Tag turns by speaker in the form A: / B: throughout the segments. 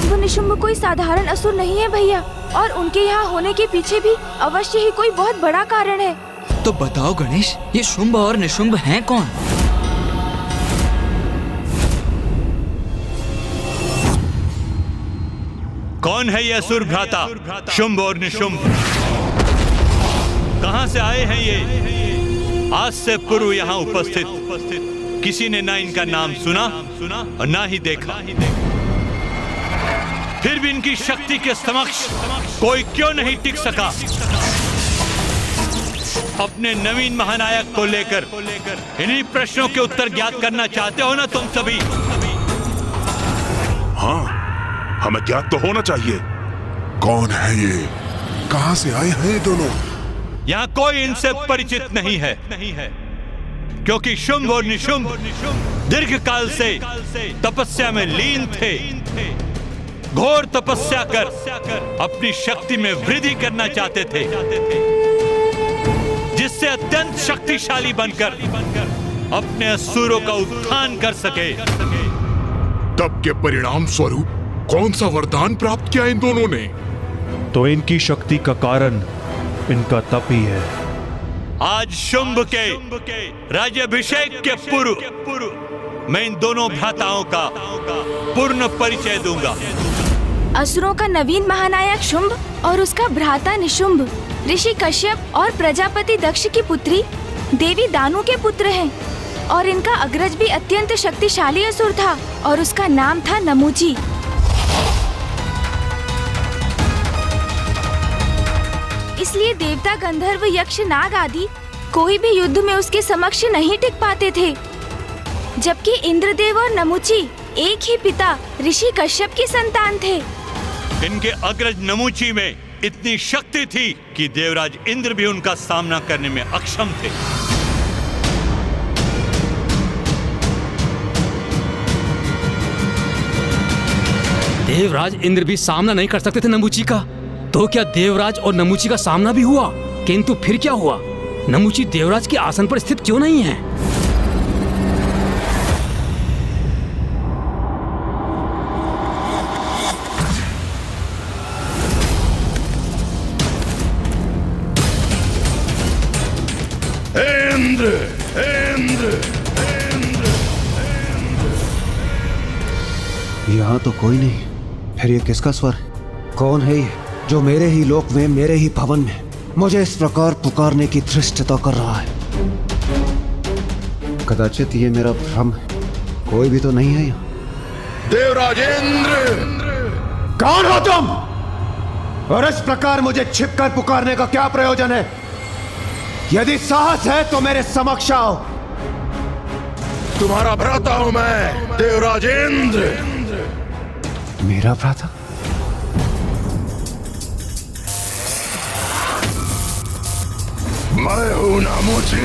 A: शुंभ निशुंभ कोई साधारण असुर नहीं है भैया, और उनके यहाँ होने के पीछे भी अवश्य ही कोई बहुत बड़ा कारण है।
B: तो बताओ गणेश, ये शुंभ और निशुंभ हैं कौन?
C: कौन है ये असुर भ्राता शुंभ और निशुंभ? कहां से आए हैं ये? आज से पूर्व यहाँ उपस्थित किसी ने ना इनका नाम सुना और ना ही देखा। फिर भी इनकी शक्ति के समक्ष कोई क्यों नहीं टिक सका? अपने नवीन महानायक को लेकर इन्हीं प्रश्नों के उत्तर ज्ञात करना चाहते हो ना तुम सभी?
D: हाँ, हमें ज्ञात तो होना चाहिए। कौन है ये? कहां से आए हैं ये दोनों?
C: यहाँ कोई इनसे परिचित नहीं है, क्योंकि शुंभ और निशुंभ दीर्घ काल से तपस्या में लीन थे। घोर तपस्या कर अपनी शक्ति में वृद्धि करना चाहते थे, जिससे अत्यंत शक्तिशाली बनकर अपने असुरों का उत्थान कर सके।
D: तप के परिणाम स्वरूप कौन सा वरदान प्राप्त किया इन दोनों ने?
E: तो इनकी शक्ति का कारण इनका तप ही है।
C: आज शुंभ के राज्याभिषेक के पूर्व मैं इन दोनों भ्राताओं का पूर्ण परिचय दूंगा।
A: असुरों का नवीन महानायक शुंभ और उसका भ्राता निशुंभ ऋषि कश्यप और प्रजापति दक्ष की पुत्री देवी दानु के पुत्र हैं, और इनका अग्रज भी अत्यंत शक्तिशाली असुर था और उसका नाम था नमूची। इसलिए देवता, गंधर्व, यक्ष, नाग आदि कोई भी युद्ध में उसके समक्ष नहीं टिक पाते थे, जबकि इंद्रदेव और नमूची एक ही पिता ऋषि कश्यप की संतान थे।
C: इनके अग्रज नमूची में इतनी शक्ति थी कि देवराज इंद्र भी उनका सामना करने में अक्षम थे।
F: देवराज इंद्र भी सामना नहीं कर सकते थे नमूची का, तो क्या देवराज और नमूची का सामना भी हुआ? किंतु फिर क्या हुआ? नमूची देवराज के आसन पर स्थित क्यों नहीं है?
D: इंद्र, इंद्र, इंद्र।
G: यहाँ तो कोई नहीं। फिर ये किसका स्वर? कौन है ये जो मेरे ही लोक में, मेरे ही भवन में मुझे इस प्रकार पुकारने की धृष्टता कर रहा है? कदाचित ये मेरा भ्रम है। कोई भी तो नहीं है यहाँ।
D: देवराज इंद्र!
G: कौन हो तुम? और इस प्रकार मुझे छिपकर पुकारने का क्या प्रयोजन है? यदि साहस है तो मेरे समक्ष आओ।
D: तुम्हारा भ्राता हूं मैं, देवराज इंद्र।
G: मेरा भ्राता?
D: मैं हूं नमूची।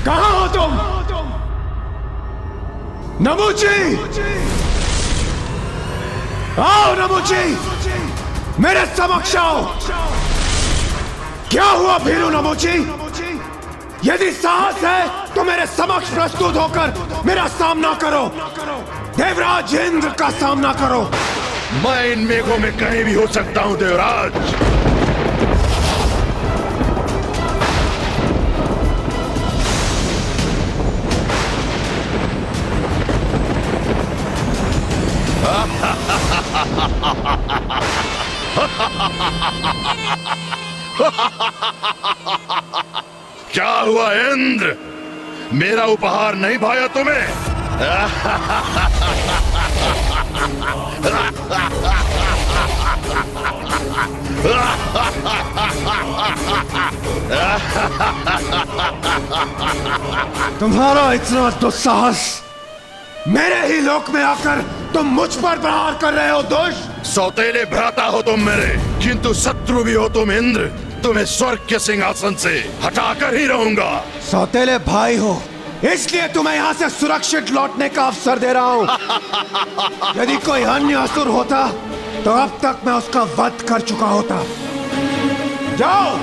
G: कहां हो तुम? नमूची! आओ नमूची, मेरे समक्ष आओ। क्या हुआ भीरू नमूची? यदि साहस है तो मेरे समक्ष प्रस्तुत होकर मेरा सामना करो। देवराज इंद्र का सामना करो।
D: मैं इन मेघों में कहीं भी हो सकता हूं देवराज। क्या हुआ इंद्र? मेरा उपहार नहीं भाया तुम्हें?
G: तुम्हारा इतना दुस्साहस! मेरे ही लोक में आकर तुम मुझ पर प्रहार कर रहे हो दुष्ट!
D: सौतेले भ्राता हो तुम मेरे, किंतु शत्रु भी हो तुम इंद्र। तुम्हें स्वर्ग के सिंहासन से हटाकर ही रहूंगा।
G: सौतेले भाई हो इसलिए तुम्हें यहाँ से सुरक्षित लौटने का अवसर दे रहा हूँ। यदि कोई अन्य असुर होता तो अब तक मैं उसका वध कर चुका होता। जाओ,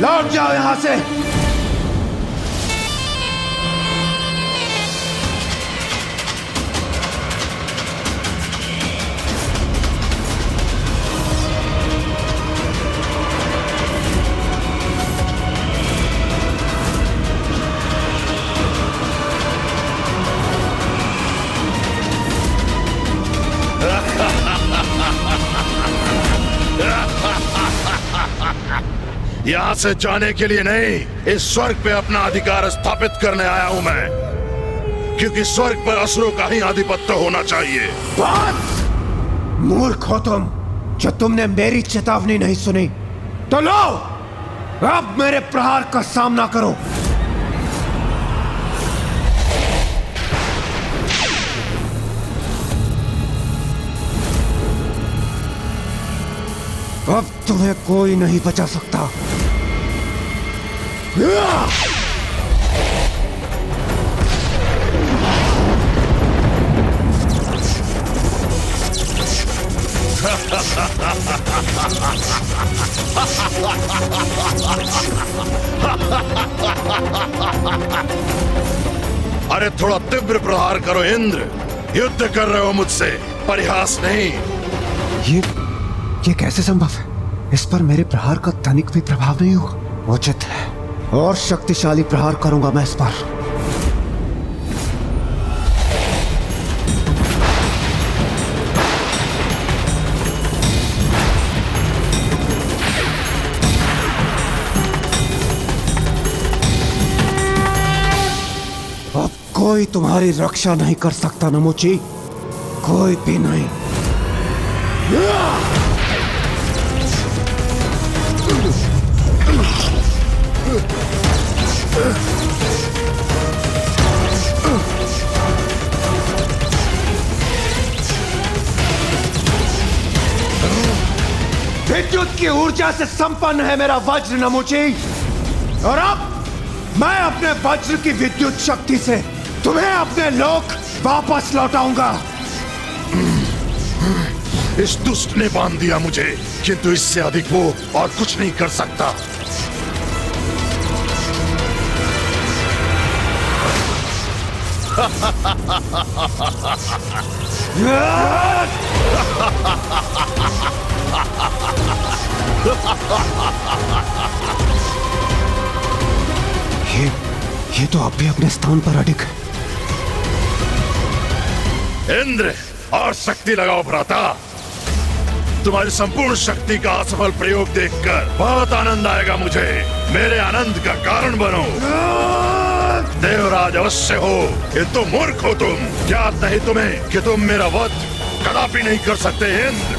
G: लौट जाओ यहाँ से।
H: यहाँ से जाने के लिए नहीं, इस स्वर्ग पे अपना अधिकार स्थापित करने आया हूँ मैं, क्योंकि स्वर्ग पर असुरों का ही आधिपत्य होना चाहिए।
G: बस मूर्ख हो तुम, जो तुमने मेरी चेतावनी नहीं सुनी। तो लो, अब मेरे प्रहार का सामना करो। अब तुम्हें कोई नहीं बचा सकता।
H: अरे थोड़ा तीव्र प्रहार करो इंद्र, युद्ध कर रहे हो मुझसे, परिहास नहीं।
G: ये कैसे संभव है? इस पर मेरे प्रहार का तनिक भी प्रभाव नहीं हुआ। उचित है, और शक्तिशाली प्रहार करूंगा मैं इस पर। अब कोई तुम्हारी रक्षा नहीं कर सकता नमोची, कोई भी नहीं। विद्युत की ऊर्जा से संपन्न है मेरा वज्र नमोची, और अब मैं अपने वज्र की विद्युत शक्ति से तुम्हें अपने लोक वापस लौटाऊंगा।
H: इस दुष्ट ने बांध दिया मुझे, किंतु इससे अधिक वो और कुछ नहीं कर सकता।
G: ये तो अब भी अपने स्थान पर अडिग है।
H: इंद्र, और शक्ति लगाओ भ्राता। तुम्हारी संपूर्ण शक्ति का असफल प्रयोग देखकर बहुत आनंद आएगा मुझे। मेरे आनंद का कारण बनो। देवराज अवश्य हो, ये तो मूर्ख हो तुम। ज्ञात नहीं तुम्हें कि तुम मेरा वध कदापि नहीं कर सकते इंद्र,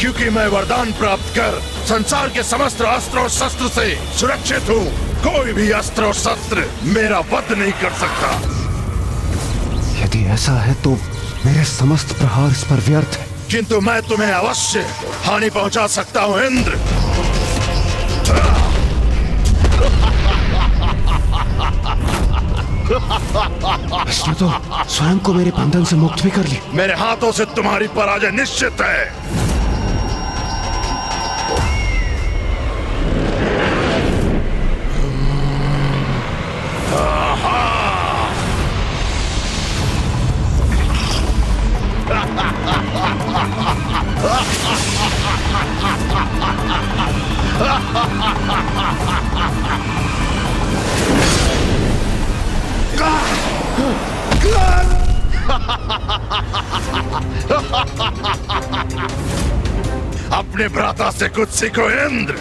H: क्योंकि मैं वरदान प्राप्त कर संसार के समस्त अस्त्र और शस्त्र से सुरक्षित हूँ। कोई भी अस्त्र और शस्त्र मेरा वध नहीं कर सकता।
G: यदि ऐसा है तो मेरे समस्त प्रहार इस पर व्यर्थ है।
H: किंतु मैं तुम्हें अवश्य हानि पहुंचा सकता हूं इंद्र।
G: इसने तो स्वयं को मेरे बंधन से मुक्त भी कर ली।
H: मेरे हाथों से तुम्हारी पराजय निश्चित है। अपने भ्राता से कुछ सीखो इंद्र।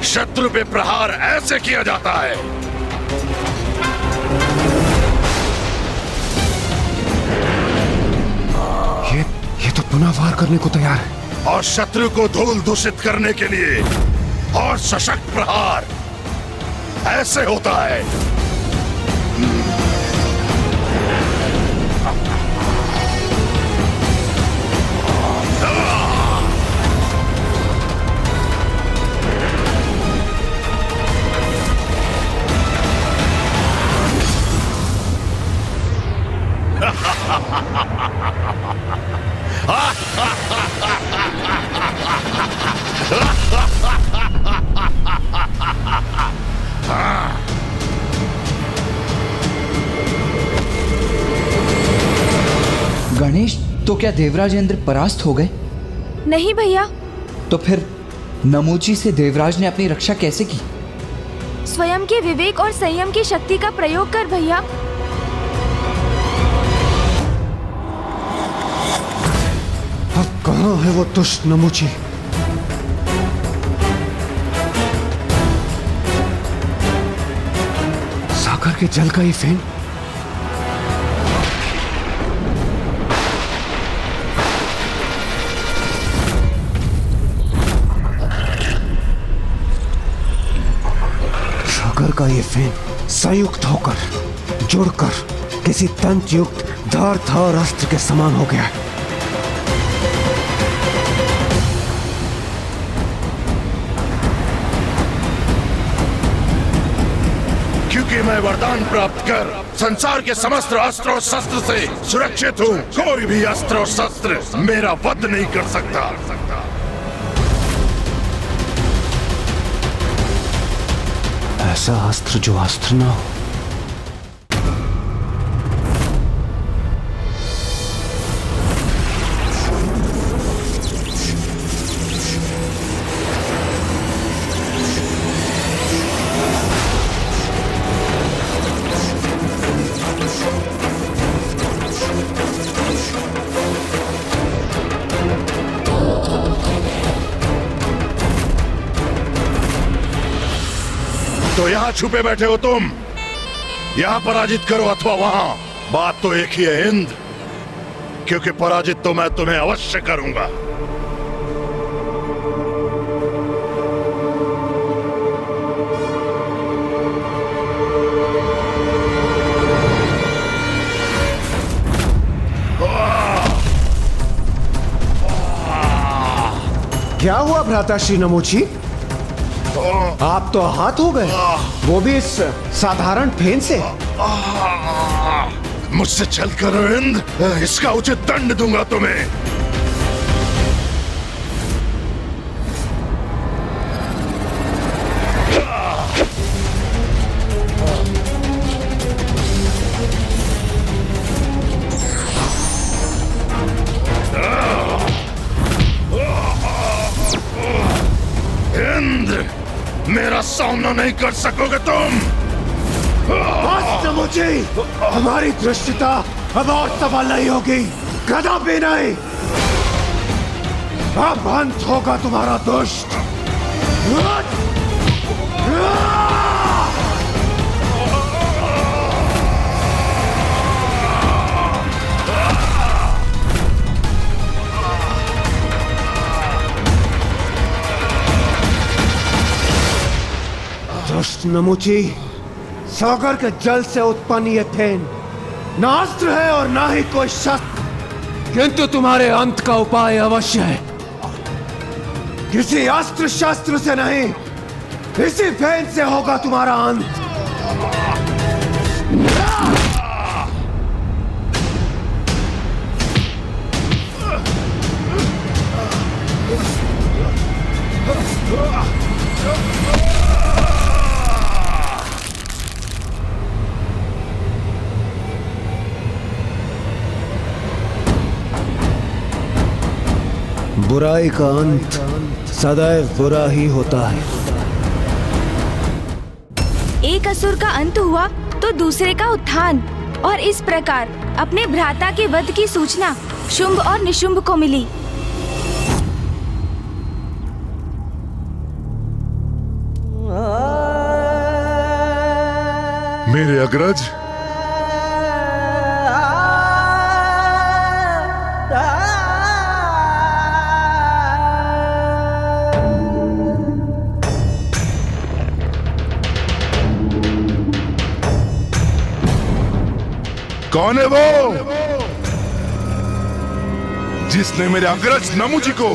H: शत्रु पे प्रहार ऐसे किया जाता है।
G: ये तो पुनः वार करने को तैयार है।
H: और शत्रु को धूल दूषित करने के लिए और सशक्त प्रहार ऐसे होता है।
B: तो क्या देवराज इंद्र परास्त हो गए?
A: नहीं भैया,
B: तो फिर नमूची से देवराज ने अपनी रक्षा कैसे की?
A: स्वयं के विवेक और संयम की शक्ति का प्रयोग कर भैया।
G: अब कहाँ है वो दुष्ट नमूची? सागर के जल का ये फेन सागर का ये फेन संयुक्त होकर जुड़कर किसी तंत्र युक्त धारदार अस्त्र के समान हो गया है।
H: क्योंकि मैं वरदान प्राप्त कर संसार के समस्त अस्त्र और शस्त्र से सुरक्षित हूँ, कोई भी अस्त्र और शस्त्र मेरा वध नहीं कर सकता।
G: ऐसा अस्त्र जो अस्त्र ना हो।
H: तो यहाँ छुपे बैठे हो तुम, यहाँ पराजित करो अथवा वहां, बात तो एक ही है इंद्र, क्योंकि पराजित तो मैं तुम्हें अवश्य करूंगा।
G: क्या हुआ भ्राता श्री नमूची? आप तो आहत हो गए, वो भी इस साधारण फेन से।
H: मुझसे चल कर इंद्र, इसका उचित दंड दूंगा तुम्हें। इंद्र, मेरा सामना नहीं कर सकोगे तुम।
G: बस नमूची, हमारी दृष्टिता अब और सफल नहीं होगी, कदापि नहीं। अब अंत होगा तुम्हारा दुष्ट। दुष्ट नमूची, सागर के जल से उत्पन्न ये फेन ना अस्त्र है और ना ही कोई शस्त्र, किंतु तुम्हारे अंत का उपाय अवश्य है। किसी अस्त्र शस्त्र से नहीं, इसी फेन से होगा तुम्हारा अंत। बुराई का अंत सदैव बुरा ही होता है।
A: एक असुर का अंत हुआ तो दूसरे का उत्थान, और इस प्रकार अपने भ्राता के वध की सूचना शुंभ और निशुंभ को मिली।
D: मेरे अग्रज, कौन है वो जिसने मेरे अग्रज नमूची को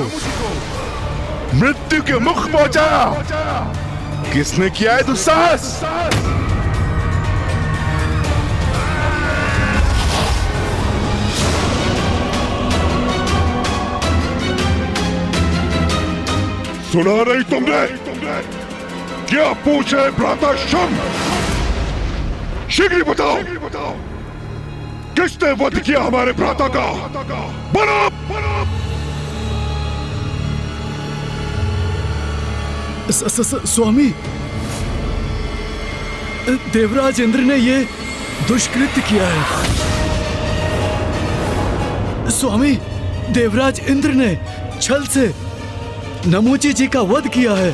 D: मृत्यु के मुख पहुंचाया? किसने किया है दुस्साहस? सुना नहीं तुमने? क्या पूछे भ्राता शुंभ? शीघ्र बताओ। किसने वध किया हमारे भ्राता का? बोलो!
I: स्वामी, देवराज इंद्र ने ये दुष्कृत्य किया है। स्वामी, देवराज इंद्र ने छल से नमूची जी का वध किया है।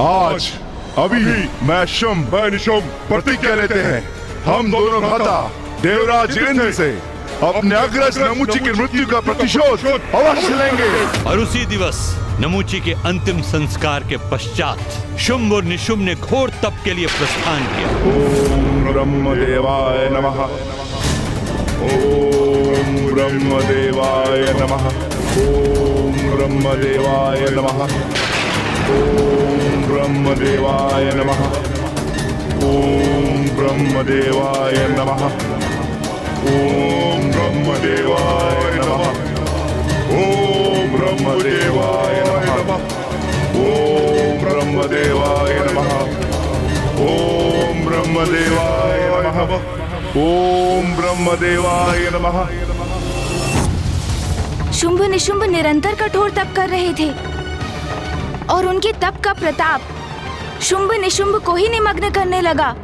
D: आज अभी मैं शुंभ निशुंभ प्रतिज्ञा लेते हैं, हम दोनों भ्राता देवराज इंद्र से अपने अग्रज नमूची की मृत्यु का प्रतिशोध अवश्य लेंगे।
C: और उसी दिवस नमूची के अंतिम संस्कार के पश्चात शुंभ और निशुंभ ने घोर तप के लिए प्रस्थान किया।
D: ओम ब्रह्मदेवाय नमः। ओम ब्रह्मदेवाय नमः। ओम ब्रह्मदेवाय नमः। ओम ब्रह्मदेवाय नमः। ओम ब्रह्मदेवाय नमः। ओम ब्रह्मदेवाय नमः। ओम ब्रह्मदेवाय नमः। ओम ब्रह्मदेवाय नमः। ओम ब्रह्मदेवाय नमः। ओम ब्रह्मदेवाय नमः।
A: शुंभ निशुंभ निरंतर कठोर तप कर रहे थे और उनके तप का प्रताप शुंभ निशुंभ को ही निमग्न करने लगा।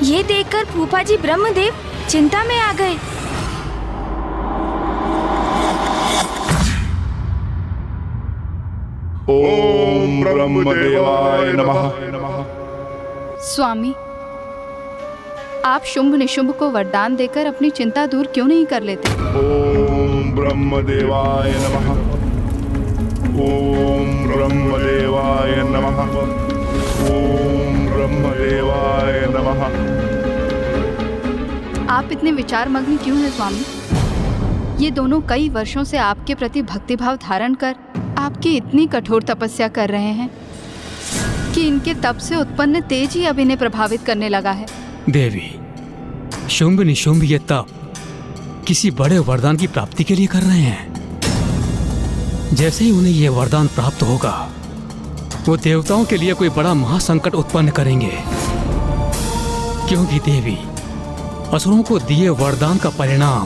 A: ये देखकर फूफा जी ब्रह्मदेव चिंता में आ गए।
D: ओम ब्रह्मदेवाय नमः।
J: स्वामी, आप शुंभ निशुंभ को वरदान देकर अपनी चिंता दूर क्यों नहीं कर लेते?
D: ओम ब्रह्मदेवाय नमः। ओम ब्रह्मदेवाय नमः। ओम ब्रह्मदेवाय नमः।
J: आप इतने विचारमग्न क्यों हैं स्वामी? ये दोनों कई वर्षों से आपके प्रति भक्तिभाव धारण कर आपकी इतनी कठोर तपस्या कर रहे हैं कि इनके तप से उत्पन्न तेज ही अब इन्हें प्रभावित करने लगा है।
F: देवी, शुंभ निशुंभ ये तप किसी बड़े वरदान की प्राप्ति के लिए कर रहे हैं। जैसे ही उन्हें यह वरदान प्राप्त होगा, वो देवताओं के लिए कोई बड़ा महासंकट उत्पन्न करेंगे, क्योंकि देवी, असुरों को दिए वरदान का परिणाम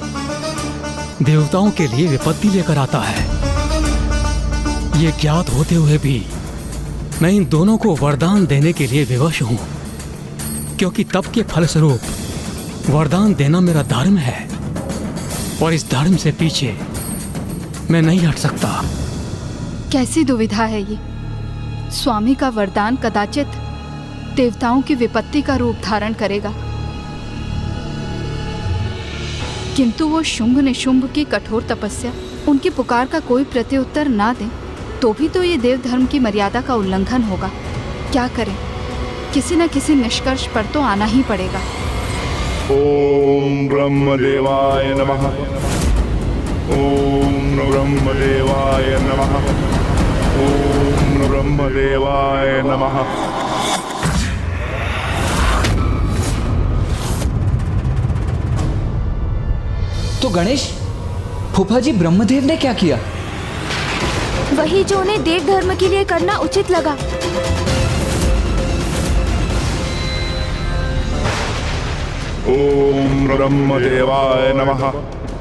F: देवताओं के लिए विपत्ति लेकर आता है। ये ज्ञात होते हुए भी मैं इन दोनों को वरदान देने के लिए विवश हूं, क्योंकि तप के फलस्वरूप वरदान देना मेरा धर्म है और इस धर्म से पीछे मैं नहीं हट सकता।
J: कैसी दुविधा है ये? स्वामी का वरदान कदाचित देवताओं की विपत्ति का रूप धारण करेगा, किंतु वो शुंभ निशुंभ की कठोर तपस्या, उनकी पुकार का कोई प्रत्युत्तर ना दे तो भी तो ये देव धर्म की मर्यादा का उल्लंघन होगा। क्या करें, किसी न किसी निष्कर्ष पर तो आना ही पड़ेगा।
D: ओम ब्रह्मदेवाय नमः। ओम ब्रह्मदेवाय नमः। ओम ब्रह्मदेवाय नमः।
B: तो गणेश, फूफा जी ब्रह्मदेव ने क्या किया?
A: वही जो उन्हें देव धर्म के लिए करना उचित लगा।
D: ओम ब्रह्मदेवाय नमः।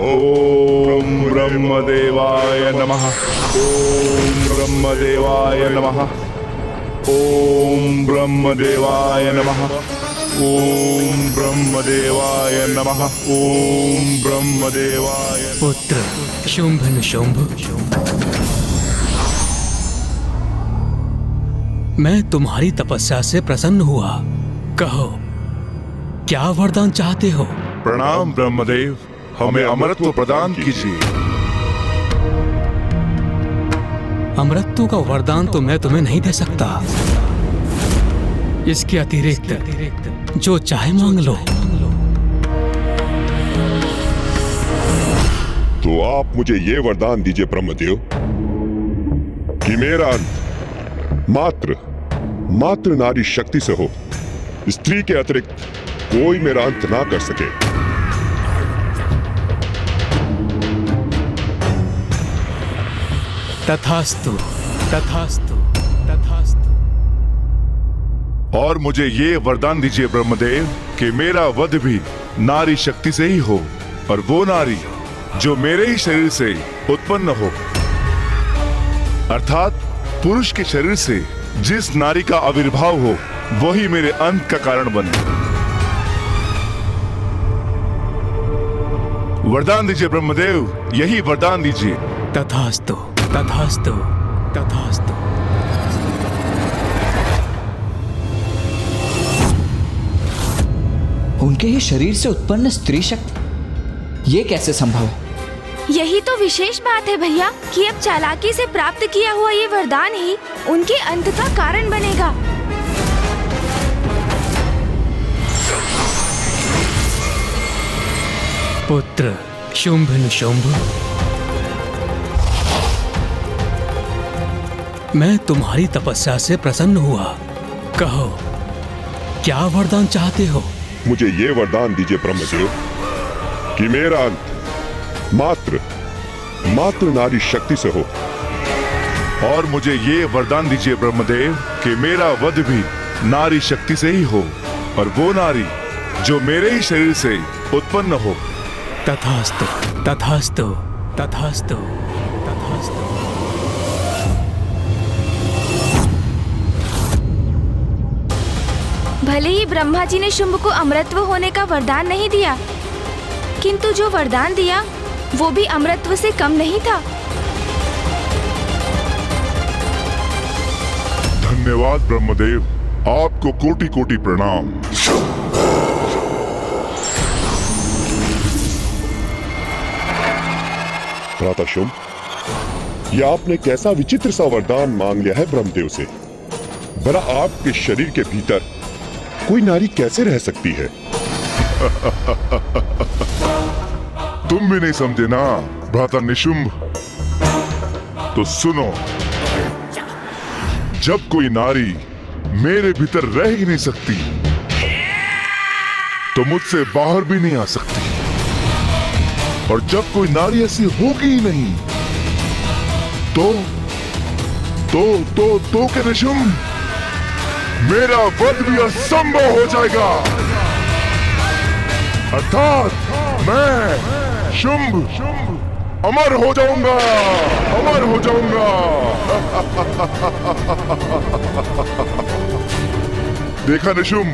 D: ओम ब्रह्मदेवाय नमः। ओम ब्रह्मदेवाय नमः। ओम ब्रह्मदेवाय नमः। ओम ब्रह्मदेवाय नमः। ओम ब्रह्मदेवाय।
F: पुत्र शुंभ निशुंभ, मैं तुम्हारी तपस्या से प्रसन्न हुआ। कहो, क्या वरदान चाहते हो?
D: प्रणाम ब्रह्मदेव, हमें अमरत्व प्रदान कीजिए।
F: अमरत्व का वरदान तो मैं तुम्हें नहीं दे सकता। इसके अतिरिक्त जो चाहे मांग लो।
K: तो आप मुझे ये वरदान दीजिए ब्रह्मदेव कि मेरा अंत मात्र नारी शक्ति से हो, स्त्री के अतिरिक्त कोई मेरा अंत ना कर सके।
F: तथास्तु। तथास्तु तथास्तु।
D: और मुझे ये वरदान दीजिए ब्रह्मदेव कि मेरा वध भी नारी शक्ति से ही हो, और वो नारी जो मेरे ही शरीर से उत्पन्न हो, अर्थात पुरुष के शरीर से जिस नारी का आविर्भाव हो वही मेरे अंत का कारण बने। वरदान दीजिए ब्रह्मदेव, यही वरदान दीजिए।
F: तथास्तु तथास्तु तथास्तु।
B: उनके ही शरीर से उत्पन्न स्त्री शक्ति, ये कैसे संभव है?
A: यही तो विशेष बात है भैया कि अब चालाकी से प्राप्त किया हुआ ये वरदान ही उनके अंत का कारण बनेगा।
F: पुत्र शुंभ निशुंभ, मैं तुम्हारी तपस्या से प्रसन्न हुआ। कहो, क्या वरदान चाहते हो?
K: मुझे ये वरदान दीजिए ब्रह्मदेव कि मेरा अंत मात्र नारी शक्ति से हो।
D: और मुझे ये वरदान दीजिए ब्रह्मदेव कि मेरा वध भी नारी शक्ति से ही हो, और वो नारी जो मेरे ही शरीर से उत्पन्न हो।
F: तथास्तु तथास्तु तथास्तु तथास्तु।
A: भले ही ब्रह्मा जी ने शुंभ को अमरत्व होने का वरदान नहीं दिया, किंतु जो वरदान दिया वो भी अमरत्व से कम नहीं था।
D: धन्यवाद ब्रह्मदेव, आपको कोटि कोटि प्रणाम।
K: भ्राता शुंभ, ये आपने कैसा विचित्र सा वरदान मांग लिया है ब्रह्मदेव से। भला आपके शरीर के भीतर कोई नारी कैसे रह सकती है?
D: तुम भी नहीं समझे ना भ्राता निशुंभ? तो सुनो, जब कोई नारी मेरे भीतर रह ही नहीं सकती तो मुझसे बाहर भी नहीं आ सकती, और जब कोई नारी ऐसी होगी ही नहीं तो क्या निशुंभ, मेरा वध भी असंभव हो जाएगा। अर्थात मैं शुंभ अमर हो जाऊंगा, अमर हो जाऊंगा। देखा निशुंभ,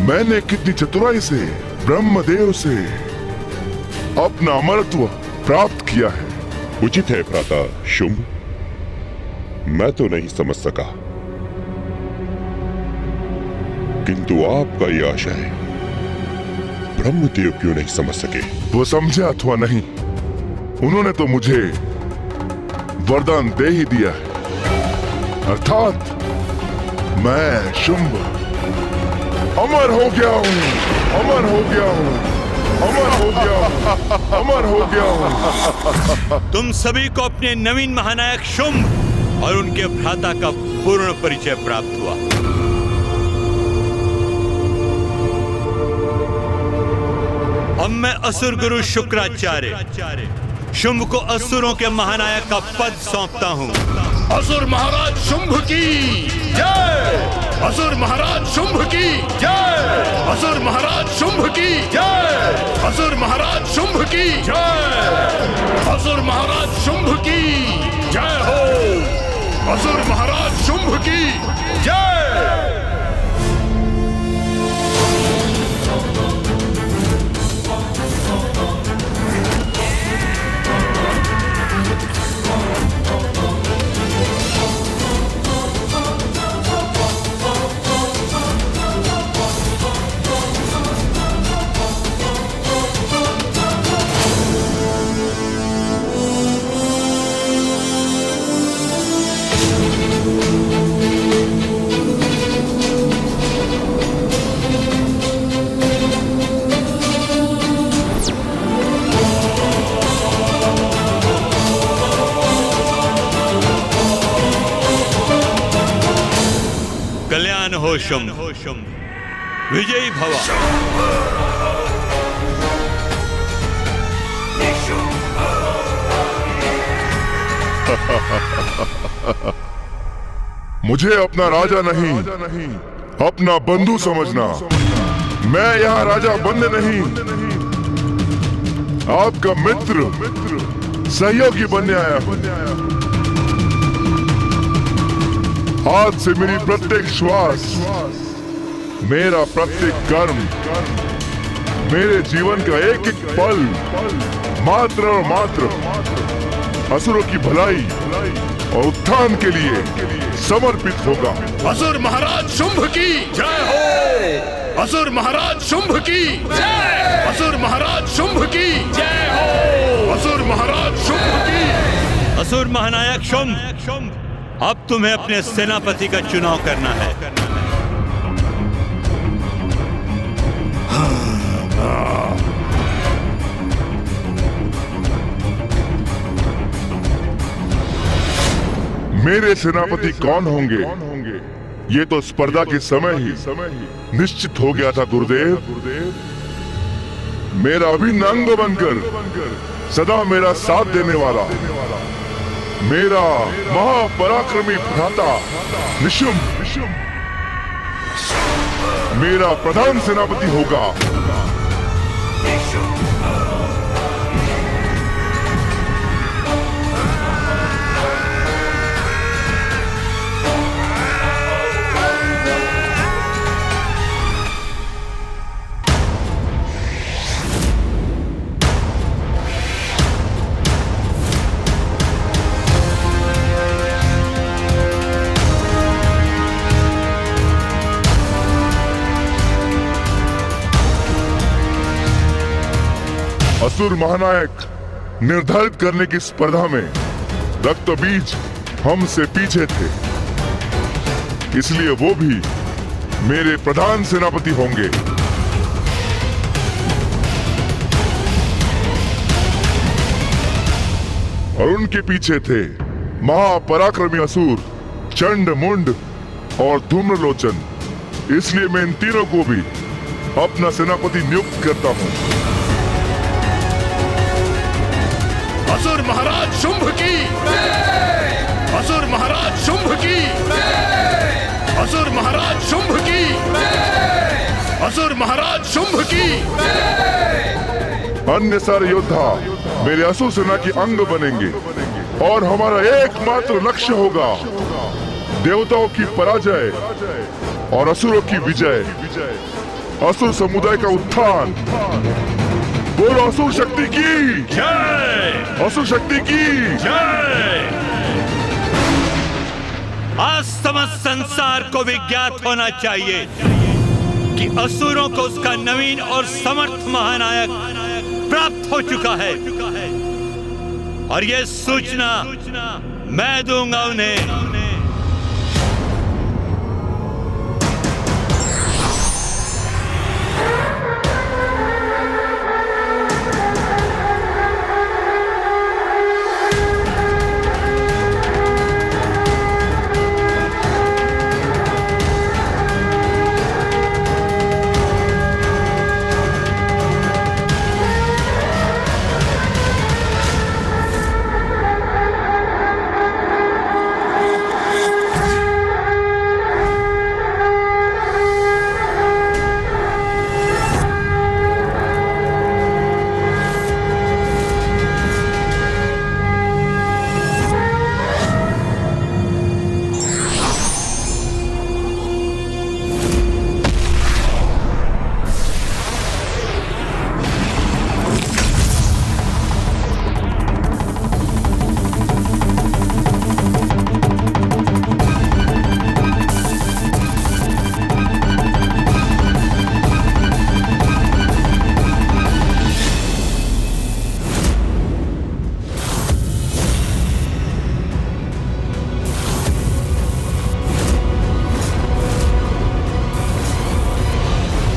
D: मैंने कितनी चतुराई से ब्रह्मदेव से अपना अमरत्व प्राप्त किया है।
K: उचित है भ्राता शुंभ, मैं तो नहीं समझ सका, किंतु आपका यह आशय ब्रह्मदेव क्यों नहीं समझ सके?
D: वो समझे अथवा नहीं, उन्होंने तो मुझे वरदान दे ही दिया है। अर्थात मैं शुंभ अमर हो गया हूँ, अमर हो गया हूँ, अमर हो गया हूँ, अमर हो गया हूँ।
C: तुम सभी को अपने नवीन महानायक शुंभ और उनके भ्राता का पूर्ण परिचय प्राप्त हुआ। अब मैं असुर गुरु शुक्राचार्य शुंभ को असुरों के महानायक का पद सौंपता हूँ।
H: असुर महाराज शुंभ की जय, असुर महाराज शुंभ की जय, असुर महाराज शुंभ की जय, असुर महाराज शुंभ की जय, असुर महाराज शुंभ की जय हो, असुर महाराज शुंभ की जय।
C: कल्याण हो शुंभ, विजयी भव।
D: मुझे अपना राजा नहीं, अपना बंधु समझना। मैं यहाँ राजा बनने नहीं, आपका मित्र, सहयोगी बनने आया हूँ। आज से मेरी प्रत्येक श्वास, मेरा प्रत्येक कर्म, मेरे जीवन का एक एक पल मात्र और मात्र असुरों की भलाई और उत्थान के लिए समर्पित होगा।
H: असुर महाराज शुंभ की जय हो। असुर महाराज शुंभ की जय। असुर महाराज शुंभ की जय हो। असुर महाराज शुंभ की।
C: असुर महानायक शुंभ, अब तुम्हें अपने सेनापति का चुनाव करना है।
D: मेरे सेनापति कौन होंगे, ये तो स्पर्धा के समय ही निश्चित हो गया था गुरुदेव। मेरा अभिन्न अंग बनकर सदा मेरा साथ देने वाला मेरा महापराक्रमी भ्राता निशुंभ मेरा प्रधान सेनापति होगा। असुर महानायक निर्धारित करने की स्पर्धा में रक्त बीज हमसे पीछे थे, इसलिए वो भी मेरे प्रधान सेनापति होंगे। और उनके पीछे थे महापराक्रमी असुर चंड मुंड और धूम्रलोचन, इसलिए मैं इन तीनों को भी अपना सेनापति नियुक्त करता हूं।
H: असुर महाराज शुंभ की जय। असुर महाराज शुंभ की जय। असुर महाराज शुंभ की जय। असुर महाराज शुंभ की जय।
D: अन्य सारे योद्धा मेरे असुर सेना के अंग बनेंगे और हमारा एकमात्र लक्ष्य होगा देवताओं की पराजय और असुरों की विजय, असुर समुदाय का उत्थान। बोलो असुर शक्ति की
C: जय।
D: असुर शक्ति की
C: जय। आज समस्त संसार को विज्ञात होना चाहिए कि असुरों को उसका नवीन और समर्थ महानायक प्राप्त हो चुका है, और यह सूचना मैं दूंगा उन्हें।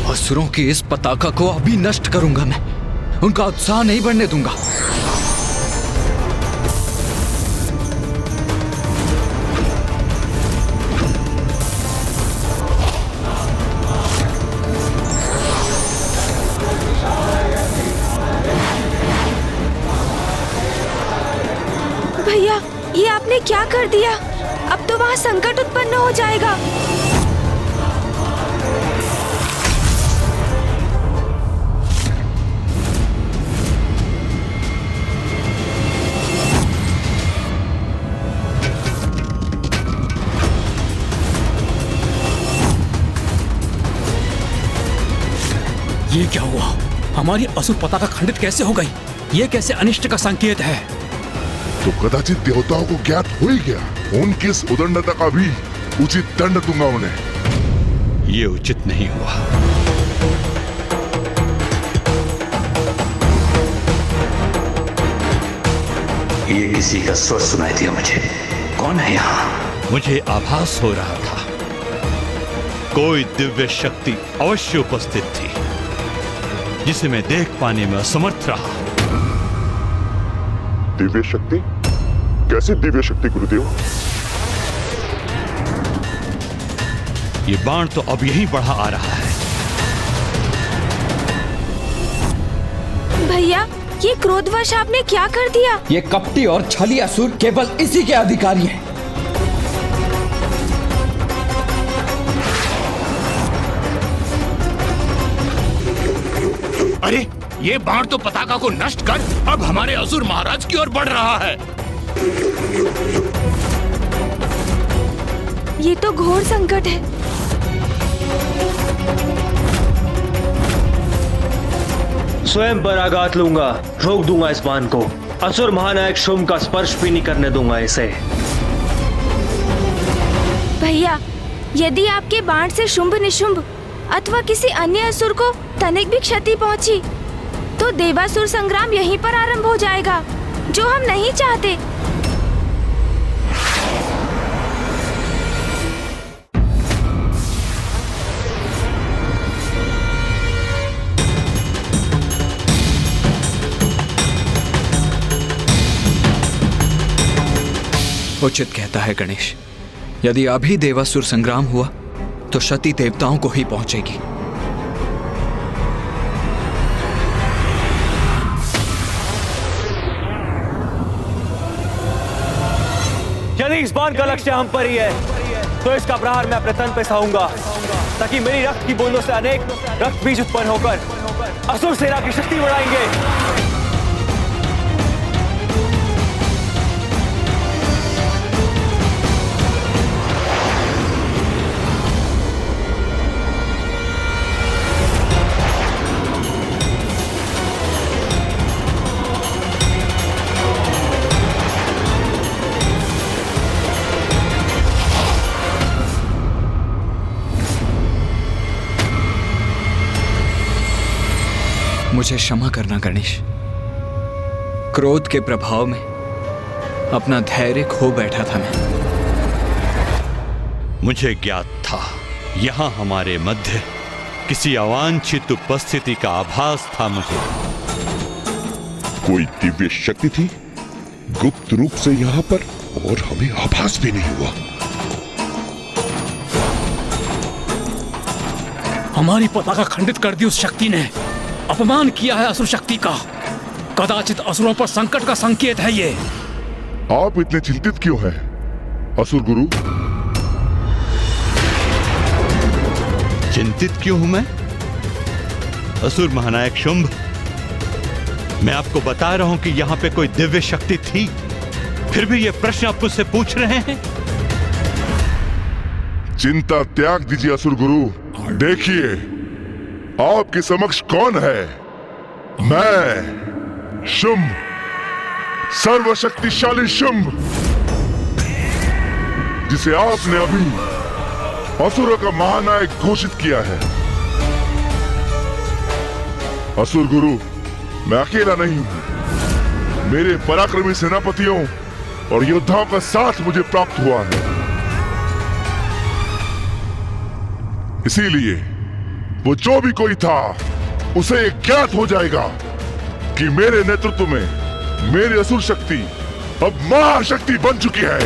B: असुरों की इस पताका को अभी नष्ट करूंगा मैं, उनका उत्साह नहीं बढ़ने दूंगा।
A: भैया, ये आपने क्या कर दिया? अब तो वहाँ संकट उत्पन्न हो जाएगा।
F: ये क्या हुआ? हमारी असुर पताका खंडित कैसे हो गई? ये कैसे अनिष्ट का संकेत है?
D: तो कदाचित देवताओं को ज्ञात हो ही गया। उनकी इस उदंडता का भी उचित दंड दूंगा उन्हें।
C: ये उचित नहीं हुआ।
L: ये किसी का स्वर सुनाई दिया मुझे। कौन है यहाँ?
C: मुझे आभास हो रहा था कोई दिव्य शक्ति अवश्य उपस्थित थी जिसे मैं देख पाने में असमर्थ रहा।
K: दिव्य शक्ति? कैसी दिव्य शक्ति गुरुदेव?
C: ये बाण तो अब यहीं बढ़ा आ रहा है।
A: भैया, ये क्रोधवश आपने क्या कर दिया?
B: ये कपटी और छली असुर केवल इसी के अधिकारी हैं।
H: अरे ये बाण तो पताका को नष्ट कर अब हमारे असुर महाराज की ओर बढ़ रहा है।
A: ये तो घोर संकट है।
M: स्वयं पर आघात लूंगा, रोक दूंगा इस बाण को। असुर महानायक शुंभ का स्पर्श भी नहीं करने दूंगा इसे।
A: भैया, यदि आपके बाण से शुंभ निशुंभ अथवा किसी अन्य असुर को तनिक भी क्षति पहुंची तो देवासुर संग्राम यहीं पर आरंभ हो जाएगा, जो हम नहीं चाहते।
B: उचित कहता है गणेश। यदि अभी देवासुर संग्राम हुआ तो क्षति देवताओं को ही पहुंचेगी।
M: यदि इस बाण का लक्ष्य हम पर ही है तो इसका प्रहार मैं अपने तन पे सहाऊंगा, ताकि मेरी रक्त की बूंदों से अनेक रक्त बीज उत्पन्न होकर असुर सेना की शक्ति बढ़ाएंगे।
B: मुझे क्षमा करना गणेश। क्रोध के प्रभाव में अपना धैर्य खो बैठा था मैं।
C: मुझे ज्ञात था यहाँ हमारे मध्य किसी अवांछित उपस्थिति का आभास था। मुझे
K: कोई दिव्य शक्ति थी गुप्त रूप से यहाँ पर, और हमें आभास भी नहीं हुआ।
F: हमारी पताका खंडित कर दी उस शक्ति ने। अपमान किया है असुर शक्ति का। कदाचित असुरों पर संकट का संकेत है ये।
D: आप इतने चिंतित क्यों हैं, असुर गुरु?
C: चिंतित क्यों हूं मैं? असुर महानायक शुंभ, मैं आपको बता रहा हूं कि यहाँ पे कोई दिव्य शक्ति थी, फिर भी ये प्रश्न आप मुझसे पूछ रहे हैं।
D: चिंता त्याग दीजिए असुर गुरु। देखिए आपके समक्ष कौन है। मैं शुंभ, सर्वशक्तिशाली शुंभ, जिसे आपने अभी असुरों का महानायक घोषित किया है। असुर गुरु, मैं अकेला नहीं हूं। मेरे पराक्रमी सेनापतियों और योद्धाओं का साथ मुझे प्राप्त हुआ है। इसीलिए वो जो भी कोई था उसे ये ज्ञात हो जाएगा कि मेरे नेतृत्व में मेरी असुर शक्ति अब महाशक्ति बन चुकी है।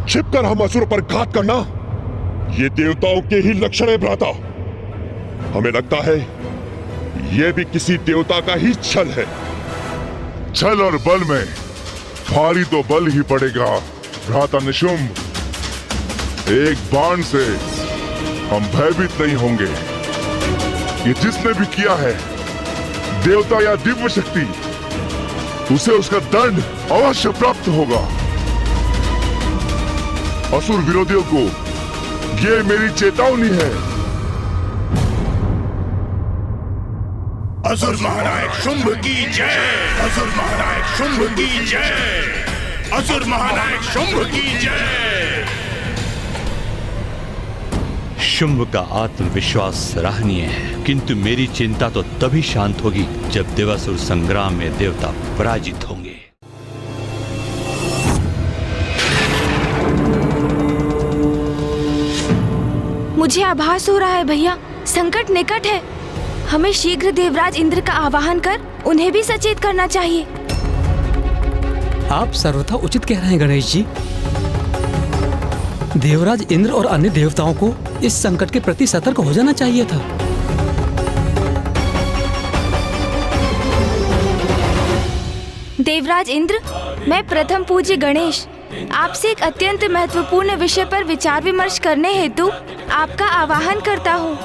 K: छिपकर हम असुरों पर घात करना, ये देवताओं के ही लक्षण है भ्राता। हमें लगता है यह भी किसी देवता का ही छल है।
D: छल और बल में भारी तो बल ही पड़ेगा,
K: भ्राता निशुंभ, एक बाण से हम भयभीत नहीं होंगे। ये जिसने भी किया है, देवता या दिव्य शक्ति, उसे उसका दंड अवश्य प्राप्त होगा। असुर विरोधियों को ये मेरी चेतावनी है।
H: असुर महानायक शुंभ की जय। असुर महानायक शुंभ की जय। असुर महानायक शुंभ की जय।
C: शुंभ का आत्मविश्वास सराहनीय है, किंतु मेरी चिंता तो तभी शांत होगी जब देवासुर संग्राम में देवता पराजित होंगे।
A: मुझे आभास हो रहा है भैया, संकट निकट है। हमें शीघ्र देवराज इंद्र का आवाहन कर उन्हें भी सचेत करना चाहिए।
F: आप सर्वथा उचित कह रहे हैं गणेश जी। देवराज इंद्र और अन्य देवताओं को इस संकट के प्रति सतर्क हो जाना चाहिए था।
A: देवराज इंद्र, मैं प्रथम पूज्य गणेश आपसे एक अत्यंत महत्वपूर्ण विषय पर विचार विमर्श करने हेतु आपका आवाहन करता हूँ।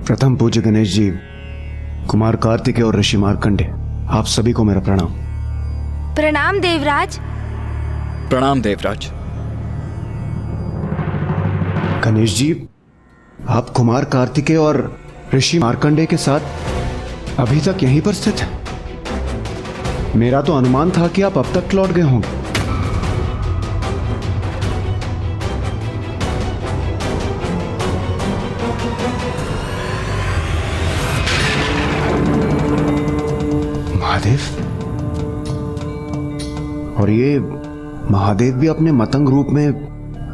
G: प्रथम पूज्य गणेश जी, कुमार कार्तिकेय और ऋषि मार्कंडे, आप सभी को मेरा प्रणाम।
A: प्रणाम देवराज।
B: प्रणाम देवराज।
G: गणेश जी, आप कुमार कार्तिकेय और ऋषि मार्कंडे के साथ अभी तक यहीं पर स्थित हैं। मेरा तो अनुमान था कि आप अब तक लौट गए होंगे। महादेव, और ये महादेव भी अपने मतंग रूप में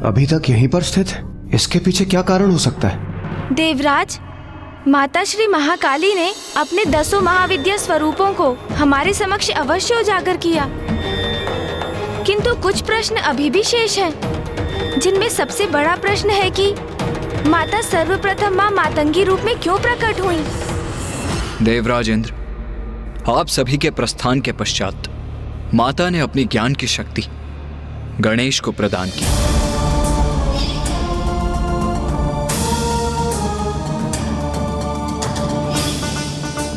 G: अभी तक यहीं पर स्थित है। इसके पीछे क्या कारण हो सकता है?
A: देवराज, माता श्री महाकाली ने अपने 10 महाविद्या स्वरूपों को हमारे समक्ष अवश्य उजागर किया, किंतु कुछ प्रश्न अभी भी शेष हैं, जिनमें सबसे बड़ा प्रश्न है कि माता सर्वप्रथम माँ मातंगी रूप में क्यों प्रकट हुई?
B: देवराज इंद्र, आप सभी के प्रस्थान के पश्चात माता ने अपनी ज्ञान की शक्ति गणेश को प्रदान की।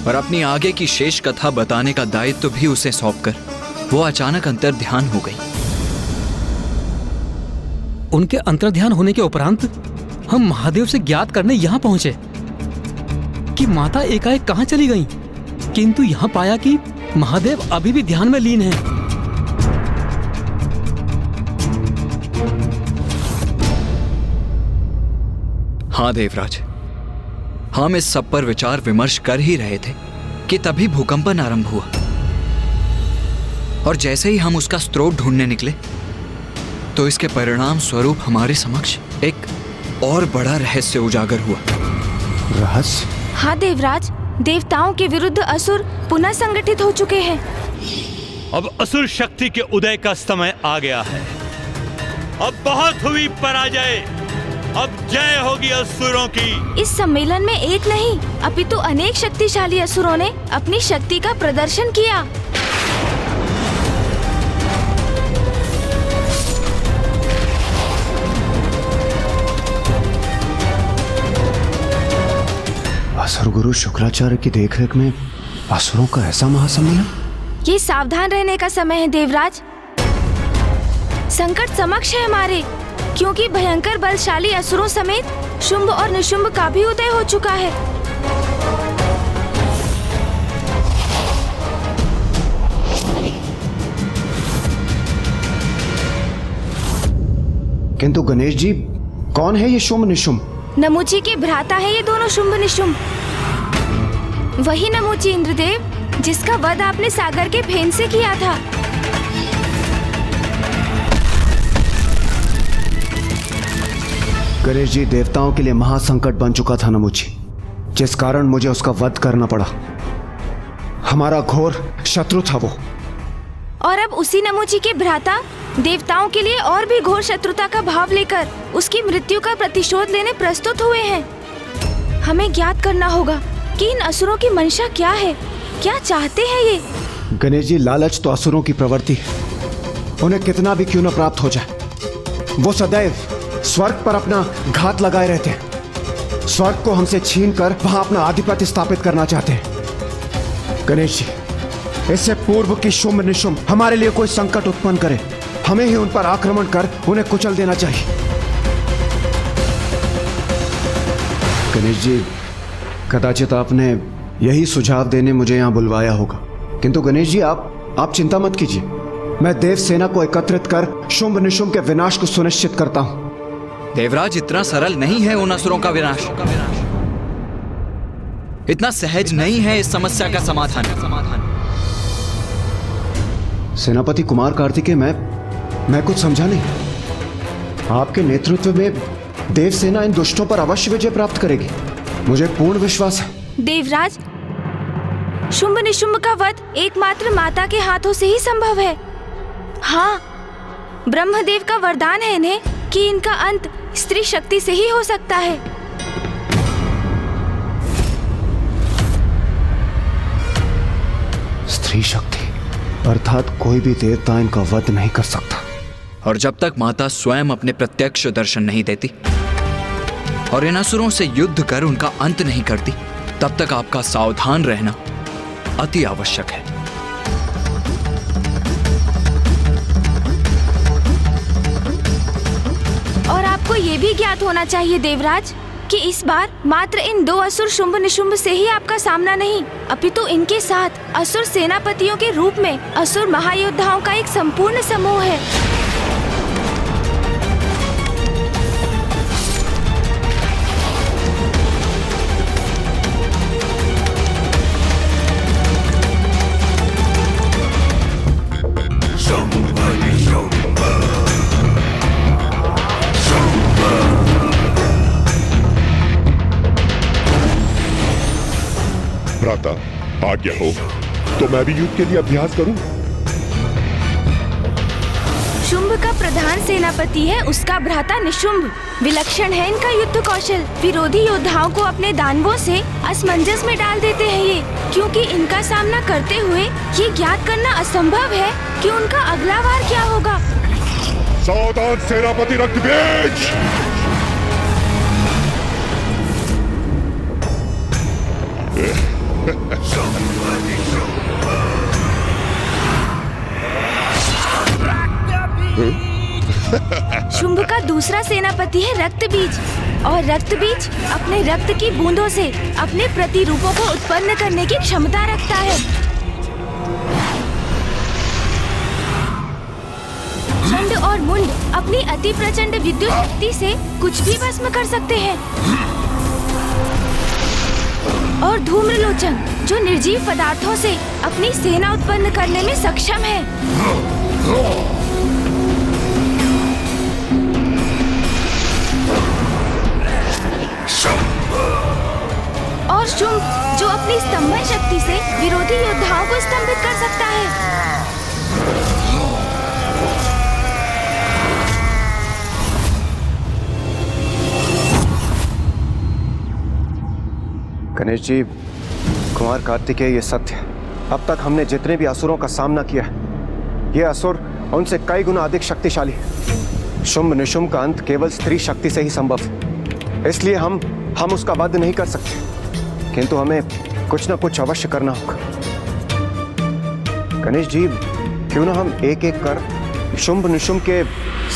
B: और अपनी आगे की शेष कथा बताने का दायित्व भी उसे सौंपकर वो अचानक अंतर्ध्यान हो गई।
F: उनके अंतर्ध्यान होने के उपरांत हम महादेव से ज्ञात करने यहाँ पहुंचे कि माता एकाएक कहाँ चली गईं, किंतु यहाँ पाया कि महादेव अभी भी ध्यान में लीन हैं।
B: हाँ देवराज, हम इस सब पर विचार विमर्श कर ही रहे थे कि तभी भूकंपन आरंभ हुआ। और जैसे ही हम उसका स्रोत ढूंढने निकले तो इसके परिणाम स्वरूप हमारे समक्ष एक और बड़ा रहस्य उजागर हुआ।
G: रहस्य?
A: हाँ देवराज, देवताओं के विरुद्ध असुर पुनः संगठित हो चुके हैं।
C: अब असुर शक्ति के उदय का समय आ गया है। अब बहुत हुई पराजय, अब जय होगी असुरों की।
A: इस सम्मेलन में एक नहीं अपितु अनेक शक्तिशाली असुरों ने अपनी शक्ति का प्रदर्शन किया।
G: असुर गुरु शुक्राचार्य की देखरेख में असुरों का ऐसा महासम्मेलन?
A: ये सावधान रहने का समय है देवराज। संकट समक्ष है हमारे, क्योंकि भयंकर बलशाली असुरों समेत शुंभ और निशुंभ का भी उदय हो चुका है।
G: किंतु गणेश जी, कौन है ये शुंभ निशुंभ?
A: नमूची के भ्राता है ये दोनों शुंभ निशुंभ। वही नमूची इंद्रदेव जिसका वध आपने सागर के फेन से किया था।
G: गणेश जी, देवताओं के लिए महासंकट बन चुका था नमूची, जिस कारण मुझे उसका वध करना पड़ा। हमारा घोर शत्रु था वो।
A: और अब उसी नमूची के भ्राता देवताओं के लिए और भी घोर शत्रुता का भाव लेकर उसकी मृत्यु का प्रतिशोध लेने प्रस्तुत हुए हैं। हमें ज्ञात करना होगा कि इन असुरों की मंशा क्या है, क्या चाहते हैं ये।
G: गणेश जी, लालच तो असुरों की प्रवृत्ति है। उन्हें कितना भी क्यों न प्राप्त हो जाए, वो सदैव स्वर्ग पर अपना घात लगाए रहते हैं। स्वर्ग को हमसे छीनकर वहां अपना आधिपत्य स्थापित करना चाहते हैं। गणेश जी, इससे पूर्व की शुंभ निशुंभ हमारे लिए कोई संकट उत्पन्न करे, हमें ही उन पर आक्रमण कर उन्हें कुचल देना चाहिए। गणेश जी, कदाचित आपने यही सुझाव देने मुझे यहां बुलवाया होगा, किंतु गणेश जी आप चिंता मत कीजिए। मैं देव सेना को एकत्रित कर शुंभ निशुंभ के विनाश को सुनिश्चित करता हूं।
B: देवराज, इतना सरल नहीं है उन असुरों का विनाश। इतना सहज नहीं है इस समस्या का समाधान।
G: सेनापति कुमार कार्तिकेय, मैं कुछ समझा नहीं। आपके नेतृत्व में देव सेना इन दुष्टों पर अवश्य विजय प्राप्त करेगी, मुझे पूर्ण विश्वास है।
A: देवराज, शुंभ निशुंभ का वध एकमात्र माता के हाथों से ही संभव है। हाँ, ब्रह्मदेव का वरदान है इन्हें कि इनका अंत स्त्री शक्ति से ही हो सकता है।
G: स्त्री शक्ति अर्थात कोई भी देवता इनका वध नहीं कर सकता।
B: और जब तक माता स्वयं अपने प्रत्यक्ष दर्शन नहीं देती और इन असुरों से युद्ध कर उनका अंत नहीं करती, तब तक आपका सावधान रहना अति आवश्यक है।
A: और आपको ये भी ज्ञात होना चाहिए देवराज कि इस बार मात्र इन 2 असुर शुंभ निशुंभ से ही आपका सामना नहीं, अपितु इनके साथ असुर सेनापतियों के रूप में असुर महायोद्धाओं का एक संपूर्ण समूह है।
K: भ्राता, आज्ञा हो तो मैं भी युद्ध के लिए अभ्यास करूं।
A: शुंभ का प्रधान सेनापति है उसका भ्राता निशुंभ। विलक्षण है इनका युद्ध कौशल। विरोधी योद्धाओं को अपने दानवों से असमंजस में डाल देते हैं ये, क्योंकि इनका सामना करते हुए ये ज्ञात करना असंभव है कि उनका अगला वार क्या होगा।
K: सावधान सेनापति रक्तबीज!
A: शुंभ का दूसरा सेनापति है रक्तबीज, और रक्तबीज अपने रक्त की बूंदों से अपने प्रतिरूपों को उत्पन्न करने की क्षमता रखता है। चंड और मुंड अपनी अति प्रचंड विद्युत शक्ति से कुछ भी भस्म कर सकते हैं, और धूम्रलोचन जो निर्जीव पदार्थों से अपनी सेना उत्पन्न करने में सक्षम है। और शुंभ जो अपनी स्तंभन शक्ति से विरोधी योद्धाओं को स्तंभित कर सकता है।
G: गणेश जी, कुमार कार्तिकेय, ये सत्य है। अब तक हमने जितने भी असुरों का सामना किया है, ये असुर उनसे कई गुना अधिक शक्तिशाली है। शुंभ निशुंभ का अंत केवल स्त्री शक्ति से ही संभव है, इसलिए हम उसका वध नहीं कर सकते, किंतु हमें कुछ न कुछ अवश्य करना होगा। गणेश जी, क्यों ना हम एक एक कर शुंभ निशुंभ के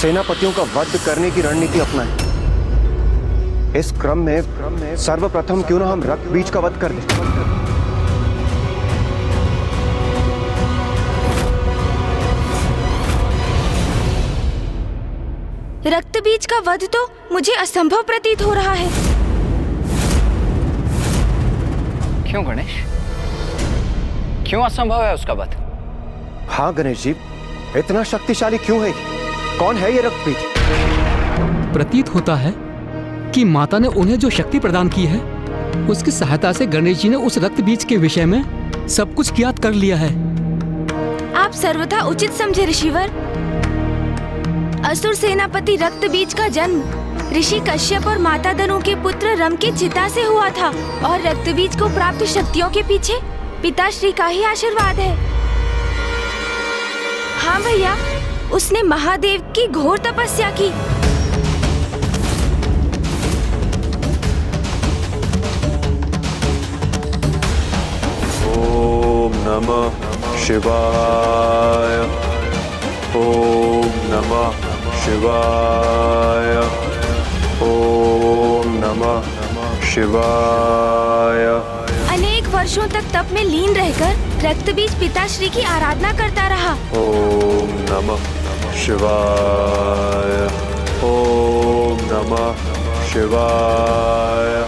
G: सेनापतियों का वध करने की रणनीति अपनाएं। इस क्रम में सर्वप्रथम क्यों ना हम रक्तबीज का वध कर दें।
A: रक्तबीज का वध तो मुझे असंभव प्रतीत हो रहा है।
B: क्यों गणेश? क्यों असंभव है उसका वध?
G: हाँ गणेश जी, इतना शक्तिशाली क्यों है? कौन है ये रक्तबीज?
F: प्रतीत होता है कि माता ने उन्हें जो शक्ति प्रदान की है, उसकी सहायता से गणेश जी ने उस रक्त बीज के विषय में सब कुछ ज्ञात कर लिया है।
A: आप सर्वथा उचित समझे ऋषिवर। असुर सेनापति रक्त बीज का जन्म ऋषि कश्यप और माता दनु के पुत्र रम की चिता से हुआ था, और रक्त बीज को प्राप्त शक्तियों के पीछे पिताश्री का ही आशीर्वाद है। हाँ भैया, उसने महादेव की घोर तपस्या की।
M: ओम नमः शिवाय। ओम नमः शिवाय। ओम नमः शिवाय।
A: अनेक वर्षों तक तप में लीन रहकर रक्तबीज पिताश्री की आराधना करता रहा।
M: ओम नमः शिवाय। ओम नमः शिवाय।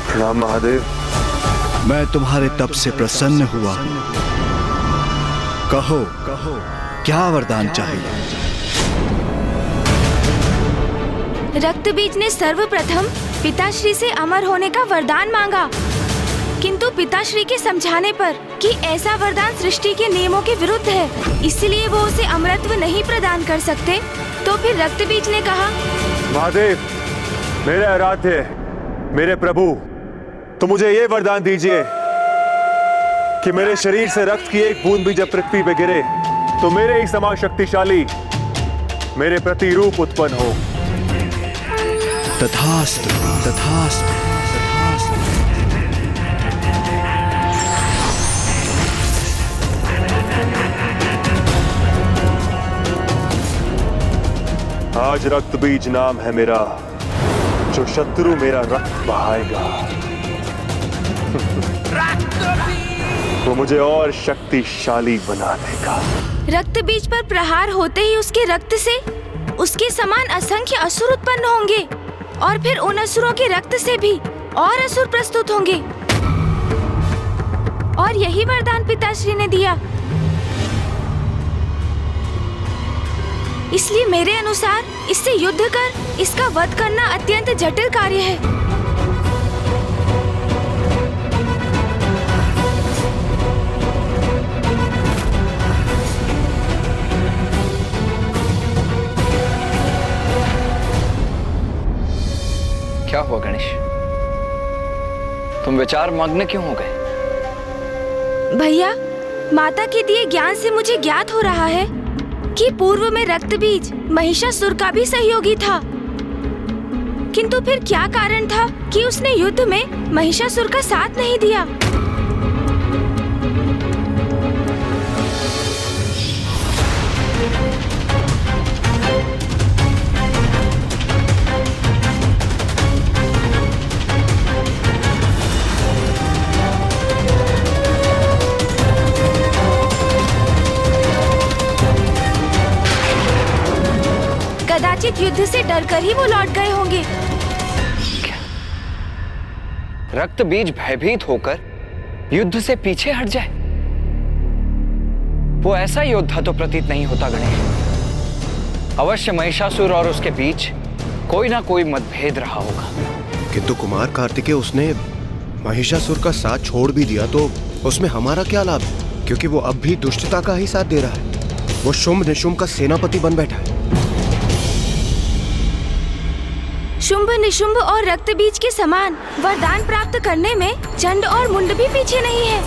M: प्रणाम महादेव।
G: मैं तुम्हारे तप से प्रसन्न हुआ। कहो क्या वरदान चाहिए?
A: रक्तबीज ने सर्वप्रथम पिताश्री से अमर होने का वरदान मांगा, किंतु पिताश्री के समझाने पर कि ऐसा वरदान सृष्टि के नियमों के विरुद्ध है, इसलिए वो उसे अमरत्व नहीं प्रदान कर सकते। तो फिर रक्तबीज ने कहा,
M: महादेव, मेरे आराध्य, मेरे प्रभु, तो मुझे ये वरदान दीजिए कि मेरे शरीर से रक्त की एक बूंद भी जब पृथ्वी पे गिरे तो मेरे ही समान शक्तिशाली मेरे प्रति रूप उत्पन्न हो।
G: तथास्तु, तथास्तु, तथास्तु।
M: आज रक्तबीज नाम है मेरा, जो शत्रु मेरा रक्त बहाएगा वो मुझे और शक्तिशाली बना देगा।
A: रक्तबीज पर प्रहार होते ही उसके रक्त से उसके समान असंख्य असुर उत्पन्न होंगे और फिर उन असुरों के रक्त से भी और असुर प्रस्तुत होंगे। और यही वरदान पिताश्री ने दिया। इसलिए मेरे अनुसार इससे युद्ध कर इसका वध करना अत्यंत जटिल कार्य है।
B: क्या हुआ गणेश? तुम विचार मग्न क्यों हो गए?
A: भैया, माता के दिए ज्ञान से मुझे ज्ञात हो रहा है कि पूर्व में रक्तबीज महिषासुर का भी सहयोगी था, किंतु फिर क्या कारण था कि उसने युद्ध में महिषासुर का साथ नहीं दिया? कदाचित युद्ध से डरकर ही वो लौट गए होंगे।
B: रक्तबीज भयभीत होकर युद्ध से पीछे हट जाए? वो ऐसा योद्धा तो प्रतीत नहीं होता गणेश। अवश्य महिषासुर और उसके बीच कोई ना कोई मतभेद रहा होगा।
N: किंतु कुमार कार्तिकेय, उसने महिषासुर का साथ छोड़ भी दिया तो उसमें हमारा क्या लाभ? क्योंकि वो अब भी दुष्टता का ही साथ दे रहा है। वो शुंभ निशुंभ का सेनापति बन बैठा है।
A: शुंभ निशुंभ और रक्तबीज के समान वरदान प्राप्त करने में चंड और मुंड भी पीछे नहीं है।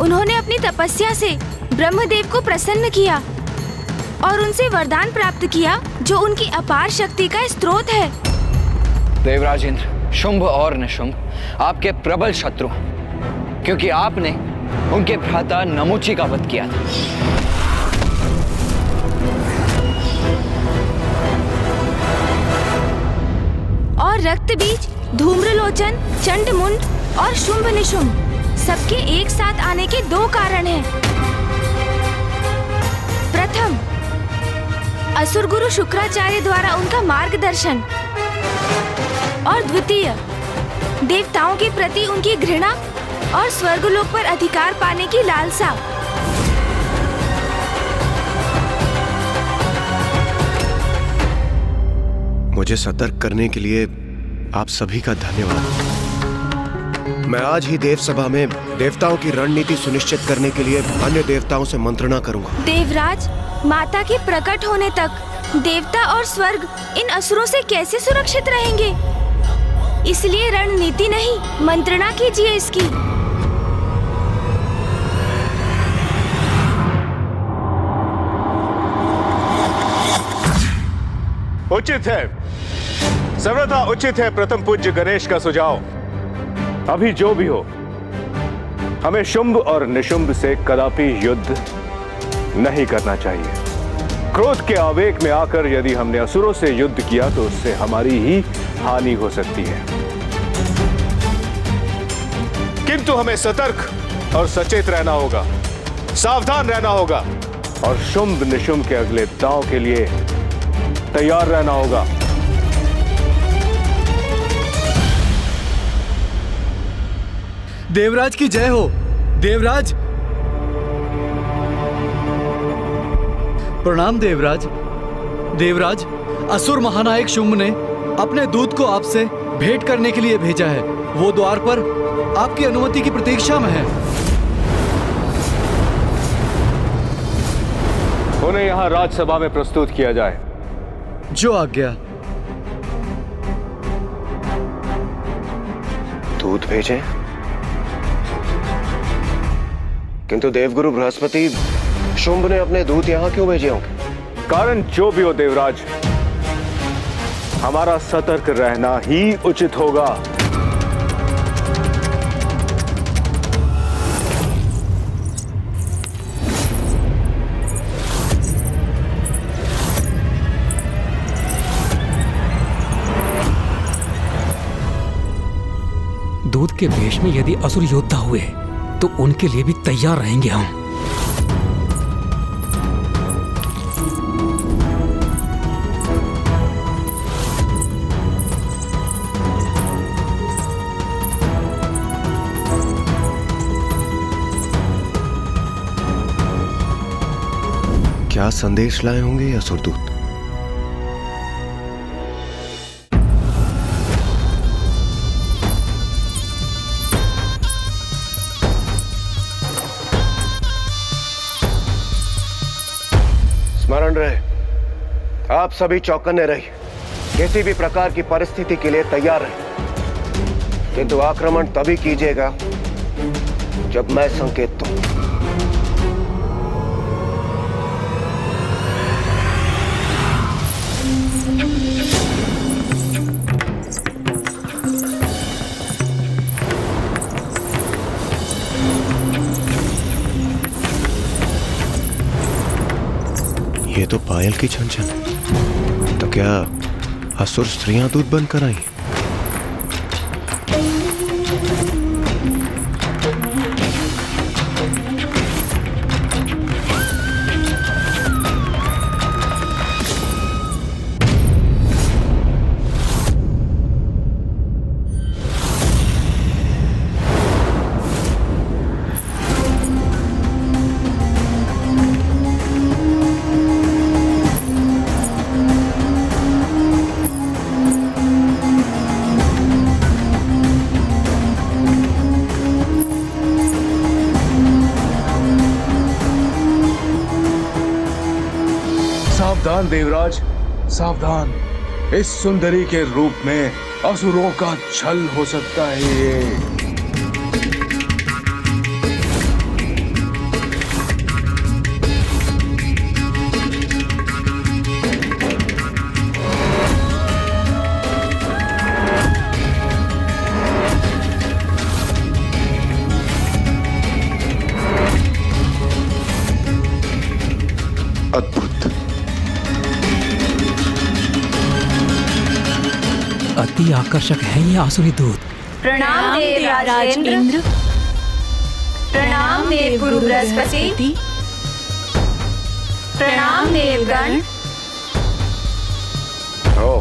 A: उन्होंने अपनी तपस्या से ब्रह्मदेव को प्रसन्न किया और उनसे वरदान प्राप्त किया जो उनकी अपार शक्ति का स्रोत है।
B: देवराज इंद्र, शुंभ और निशुंभ आपके प्रबल शत्रु हैं, क्योंकि आपने उनके भ्राता नमुची का वध किया था।
A: और रक्तबीज, धूम्रलोचन, चंडमुंड और शुंभ निशुंभ सबके एक साथ आने के दो कारण हैं। प्रथम, असुर गुरु शुक्राचार्य द्वारा उनका मार्गदर्शन, और द्वितीय, देवताओं के प्रति उनकी घृणा और स्वर्गलोक पर अधिकार पाने की लालसा।
N: मुझे सतर्क करने के लिए आप सभी का धन्यवाद। मैं आज ही देव सभा में देवताओं की रणनीति सुनिश्चित करने के लिए अन्य देवताओं से मंत्रणा करूंगा।
A: देवराज, माता के प्रकट होने तक देवता और स्वर्ग इन असुरों से कैसे सुरक्षित रहेंगे? इसलिए रणनीति नहीं, मंत्रणा कीजिए इसकी।
O: उचित है, सर्वथा उचित है प्रथम पूज्य गणेश का सुझाव। अभी जो भी हो, हमें शुंभ और निशुंभ से कदापि युद्ध नहीं करना चाहिए। क्रोध के आवेग में आकर यदि हमने असुरों से युद्ध किया तो उससे हमारी ही हानि हो सकती है। किंतु हमें सतर्क और सचेत रहना होगा, सावधान रहना होगा और शुंभ निशुंभ के अगले दांव के लिए तैयार रहना होगा।
I: देवराज की जय हो। देवराज, प्रणाम देवराज। देवराज, असुर महानायक शुंभ ने अपने दूत को आपसे भेंट करने के लिए भेजा है। वो द्वार पर आपकी अनुमति की प्रतीक्षा में है।
O: उन्हें यहाँ राजसभा में प्रस्तुत किया जाए।
I: जो आज्ञा।
N: दूत भेजें? किंतु देवगुरु बृहस्पति, शुंभ ने अपने दूत यहां क्यों भेजे होंगे?
O: कारण जो भी हो देवराज, हमारा सतर्क रहना ही उचित होगा।
F: दूत के वेश में यदि असुर योद्धा हुए तो उनके लिए भी तैयार रहेंगे हम।
N: क्या संदेश लाए होंगे ये असुरदूत? स्मरण रहे, आप सभी चौकन्ने रहिए, किसी भी प्रकार की परिस्थिति के लिए तैयार रहिए। किंतु आक्रमण तभी कीजिएगा जब मैं संकेत दूं। ये तो पायल की छनछन है। तो क्या असुर स्त्रियां दूध बनकर आई?
O: सावधान देवराज, सावधान। इस सुंदरी के रूप में असुरों का छल हो सकता है ये।
N: अद्भुत।
F: अति आकर्षक है ये आसुरी दूत।
P: प्रणाम देवराज इंद्र। प्रणाम देवगुरु बृहस्पति। प्रणाम देवगण।
N: ओ,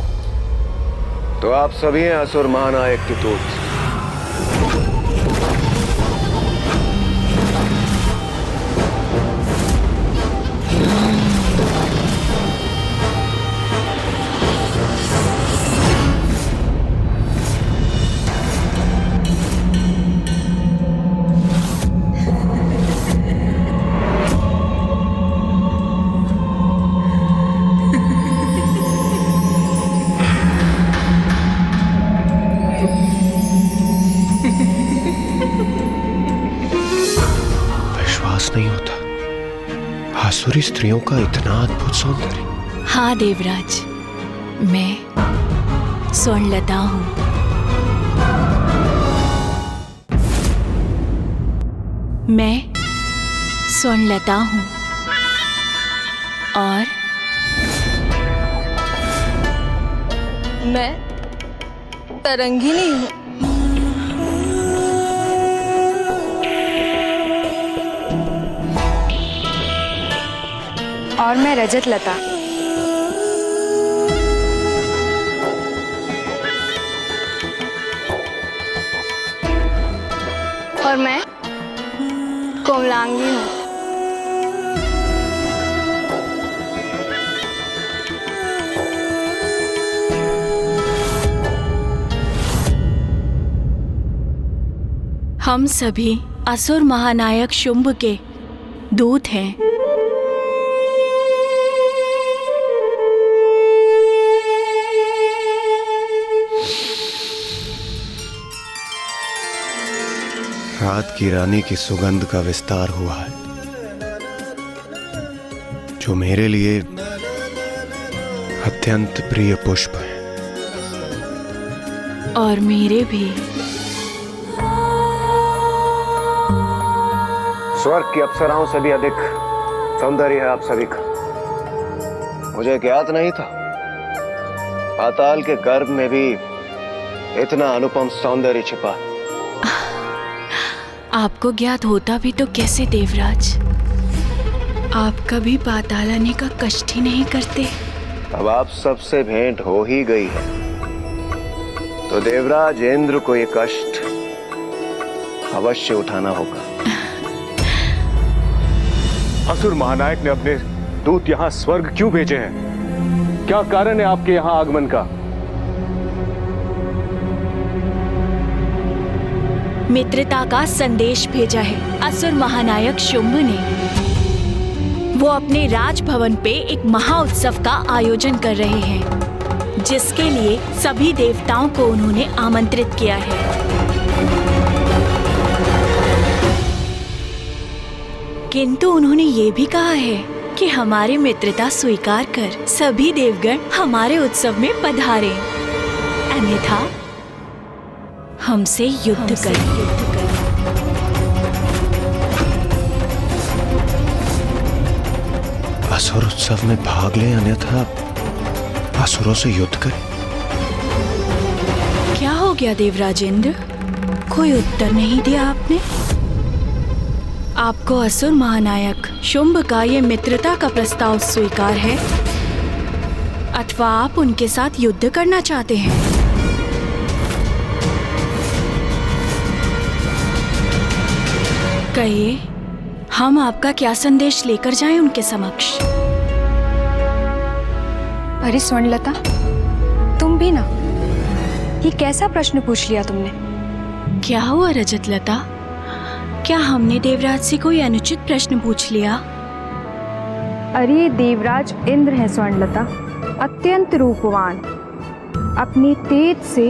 N: तो आप सभी हैं असुर महानायक के दूत। नहीं होता आसुरी स्त्रियों का इतना अद्भुत सौंदर्य।
Q: हाँ देवराज, मैं स्वर्णलता हूँ। मैं स्वर्णलता हूँ और
R: मैं तरंगिनी हूँ।
A: और मैं रजत लता।
R: और मैं कोमलांगी हूँ।
Q: हम सभी असुर महानायक शुंभ के दूत हैं।
N: रात की रानी की सुगंध का विस्तार हुआ है, जो मेरे लिए अत्यंत प्रिय पुष्प है।
Q: और मेरे भी।
N: स्वर्ग की अप्सराओं से भी अधिक सौंदर्य है आप सभी का। मुझे ज्ञात नहीं था पाताल के गर्भ में भी इतना अनुपम सौंदर्य छिपा है।
Q: आपको ज्ञात होता भी तो कैसे देवराज? आप कभी पाताल आने का कष्ट ही नहीं करते।
N: अब आप सबसे भेंट हो ही गई है तो देवराज इंद्र को ये कष्ट अवश्य उठाना होगा।
O: असुर महानायक ने अपने दूत यहाँ स्वर्ग क्यों भेजे हैं? क्या कारण है आपके यहाँ आगमन का?
Q: मित्रता का संदेश भेजा है असुर महानायक शुंभ ने। वो अपने राजभवन पे एक महाउत्सव का आयोजन कर रहे हैं, जिसके लिए सभी देवताओं को उन्होंने आमंत्रित किया है। किंतु उन्होंने ये भी कहा है कि हमारी मित्रता स्वीकार कर सभी देवगण हमारे उत्सव में पधारें, अन्यथा हमसे युद्ध करें।
N: असुर उत्सव में भाग ले, अन्यथा असुरों से युद्ध करें।
Q: क्या हो गया देवराजेंद्र? कोई उत्तर नहीं दिया आपने। आपको असुर महानायक शुंभ का ये मित्रता का प्रस्ताव स्वीकार है, अथवा आप उनके साथ युद्ध करना चाहते हैं? कहिए, हम आपका क्या संदेश लेकर जाएं उनके समक्ष?
A: अरे स्वर्णलता, तुम भी ना, ये कैसा प्रश्न पूछ लिया तुमने?
Q: क्या हुआ रजतलता? क्या हमने देवराज से कोई अनुचित प्रश्न पूछ लिया?
A: अरे देवराज इंद्र है स्वर्णलता, अत्यंत रूपवान, अपनी तेज से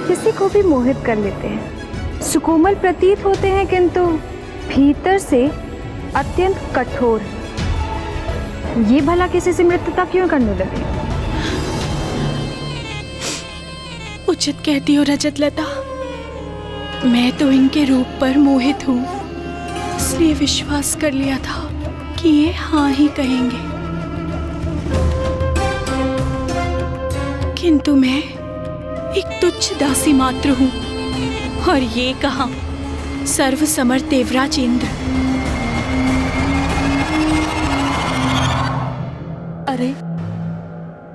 A: किसी को भी मोहित कर लेते हैं। सुकोमल प्रतीत होते हैं किंतु भीतर से अत्यंत कठोर। ये भला किसी से मित्रता क्यों करने लगे?
Q: उचित कहती हो रजतलता, मैं तो इनके रूप पर मोहित हूँ, इसलिए विश्वास कर लिया था कि ये हाँ ही कहेंगे। किंतु मैं एक तुच्छ दासी मात्र हूँ, और ये कहा सर्वसमर्थ देवराज इंद्र।
R: अरे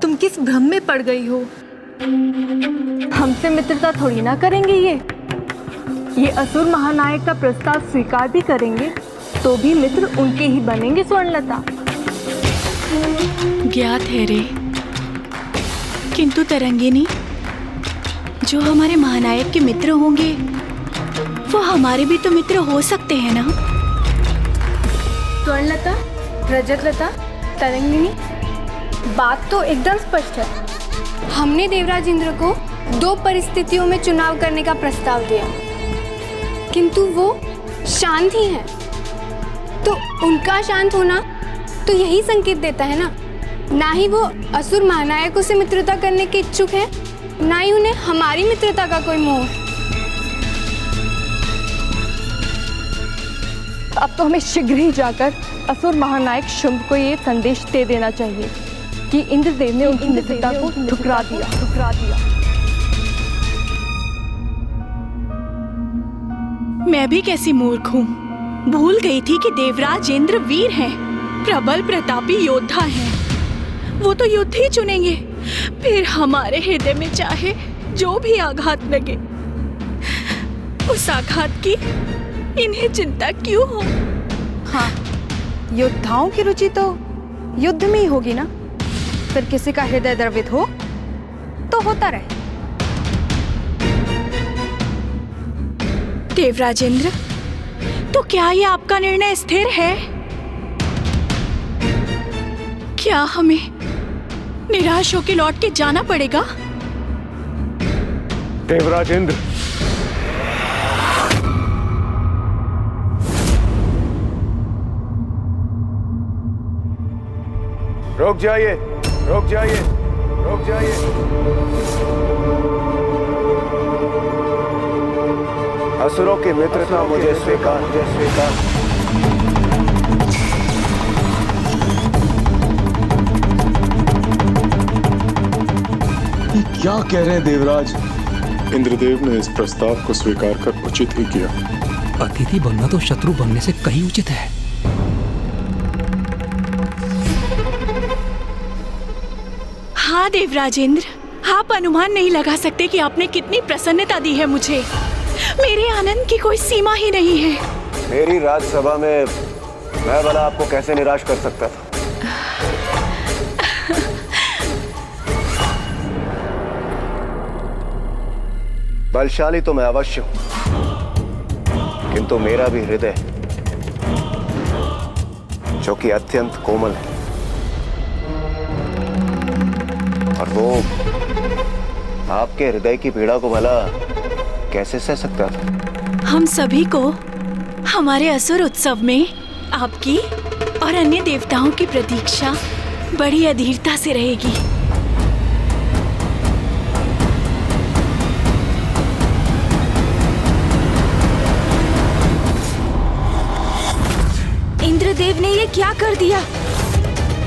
R: तुम किस भ्रम में पड़ गई हो? हमसे मित्रता थोड़ी ना करेंगे ये असुर महानायक का प्रस्ताव स्वीकार भी करेंगे तो भी मित्र उनके ही बनेंगे स्वर्णलता।
Q: ज्ञात है रे, किंतु तरंगिनी, जो हमारे महानायक के मित्र होंगे वो हमारे भी तो मित्र हो सकते हैं ना?
R: स्वर्णलता, रजतलता, तरंगिनी, बात तो एकदम स्पष्ट है। हमने देवराज इंद्र को 2 परिस्थितियों में चुनाव करने का प्रस्ताव दिया, किंतु वो शांत ही हैं।
S: तो उनका शांत होना तो यही संकेत देता है ना। ना ही वो असुर महानायकों से मित्रता करने के इच्छुक है, ना ही उन्हें हमारी मित्रता का कोई मोह।
R: अब तो हमें शीघ्र ही जाकर असुर महानायक शुंभ को ये संदेश दे देना चाहिए कि इंद्रदेव ने उनकी मित्रता को ठुकरा दिया।
Q: मैं भी कैसी मूर्ख हूँ, भूल गई थी कि देवराज इंद्र वीर हैं, प्रबल प्रतापी योद्धा हैं। वो तो युद्ध ही चुनेंगे, फिर हमारे हृदय में चाहे जो भी आघात लगे, उस आघात की इन्हें चिंता क्यों हो?
R: हाँ, योद्धाओं की रुचि तो युद्ध में ही होगी ना। फिर किसी का हृदय द्रवित हो तो होता रहे।
Q: देवराज इंद्र, तो क्या ये आपका निर्णय स्थिर है? क्या हमें निराश होकर लौट के जाना पड़ेगा?
O: देवराज इंद्र, रुक जाइए, रुक जाइए, रुक जाइए। असुरों की मित्रता मुझे स्वीकार, मुझे स्वीकार।
T: क्या कह रहे हैं देवराज?
U: इंद्रदेव ने इस प्रस्ताव को स्वीकार कर उचित ही किया।
F: अतिथि बनना तो शत्रु बनने से कहीं उचित है।
Q: हाँ देवराज इंद्र, आप अनुमान नहीं लगा सकते कि आपने कितनी प्रसन्नता दी है मुझे। मेरे आनंद की कोई सीमा ही नहीं है।
N: मेरी राजसभा में मैं भला आपको कैसे निराश कर सकता था? बलशाली तो मैं अवश्य हूं, किंतु मेरा भी हृदय, जो कि अत्यंत कोमल है, और वो आपके हृदय की पीड़ा को भला कैसे सह सकता था?
Q: हम सभी को हमारे असुर उत्सव में आपकी और अन्य देवताओं की प्रतीक्षा बड़ी अधीरता से रहेगी।
A: इंद्रदेव ने ये क्या कर दिया?